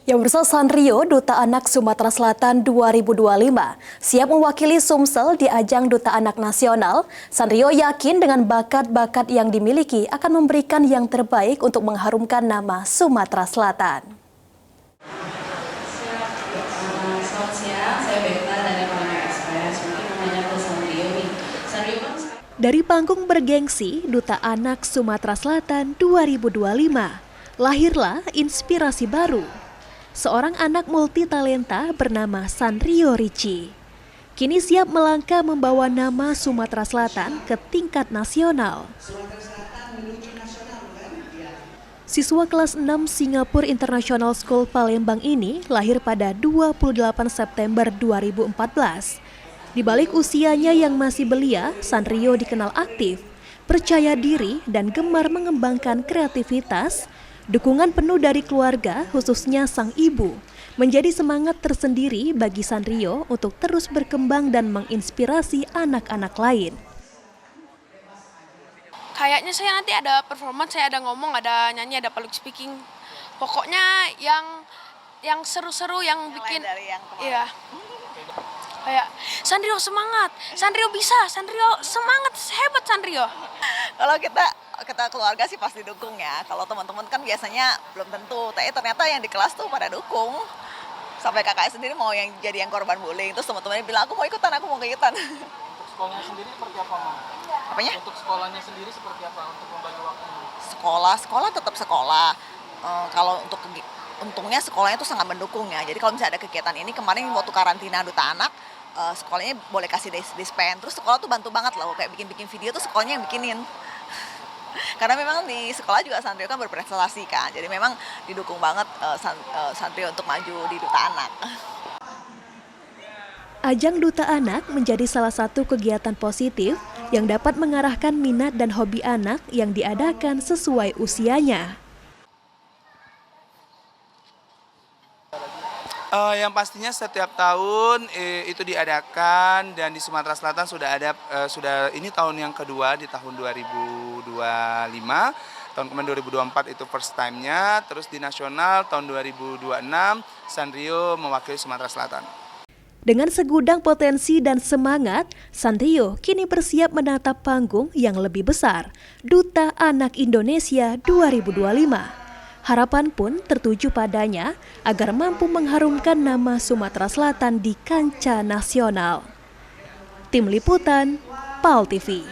Yang bersama Sanrio, Duta Anak Sumatera Selatan 2025, siap mewakili Sumsel di ajang Duta Anak Nasional. Sanrio yakin dengan bakat-bakat yang dimiliki akan memberikan yang terbaik untuk mengharumkan nama Sumatera Selatan. Selamat siang, saya Beta dari Panama Express. Mungkin mau nanya ke Sanrio nih. Sanrio kan Dari panggung bergengsi Duta Anak Sumatera Selatan 2025, lahirlah inspirasi baru. Seorang anak multitalenta bernama Sanrio Ricci. Kini siap melangkah membawa nama Sumatera Selatan ke tingkat nasional. Siswa kelas 6 Singapore International School Palembang ini lahir pada 28 September 2014. Di balik usianya yang masih belia, Sanrio dikenal aktif, percaya diri, dan gemar mengembangkan kreativitas. Dukungan penuh dari keluarga, khususnya sang ibu, menjadi semangat tersendiri bagi Sanrio untuk terus berkembang dan menginspirasi anak-anak lain. Kayaknya saya nanti ada performance, saya ada ngomong, ada nyanyi, ada public speaking. Pokoknya yang seru-seru, yang bikin iya. Kayak Sanrio semangat, Sanrio bisa, Sanrio semangat, hebat Sanrio. Kalau kita keluarga sih pasti dukung ya. Kalau teman-teman kan biasanya belum tentu. Tapi ternyata yang di kelas tuh pada dukung. Sampai kakak sendiri mau yang jadi yang korban bullying. Terus teman-temannya bilang aku mau ikutan. Untuk sekolahnya sendiri seperti apa, Mama? Apanya? Untuk sekolahnya sendiri seperti apa untuk membagi waktunya? Sekolah tetap sekolah. Kalau untuk untungnya sekolahnya tuh sangat mendukung ya. Jadi kalau misalnya ada kegiatan ini kemarin waktu karantina Duta Anak, sekolahnya boleh kasih dispen. Terus sekolah tuh bantu banget loh, kayak bikin video tuh sekolahnya yang bikinin. Karena memang di sekolah juga Sanrio kan berprestasi kan, jadi memang didukung banget Sanrio untuk maju di Duta Anak. Ajang Duta Anak menjadi salah satu kegiatan positif yang dapat mengarahkan minat dan hobi anak yang diadakan sesuai usianya. Yang pastinya setiap tahun itu diadakan, dan di Sumatera Selatan sudah ini tahun yang kedua di tahun 2025. Tahun kemarin 2024 itu first time-nya, terus di nasional tahun 2026 Sanrio mewakili Sumatera Selatan. Dengan segudang potensi dan semangat, Sanrio kini bersiap menatap panggung yang lebih besar, Duta Anak Indonesia 2025. Harapan pun tertuju padanya agar mampu mengharumkan nama Sumatera Selatan di kancah nasional. Tim Liputan, PAL TV.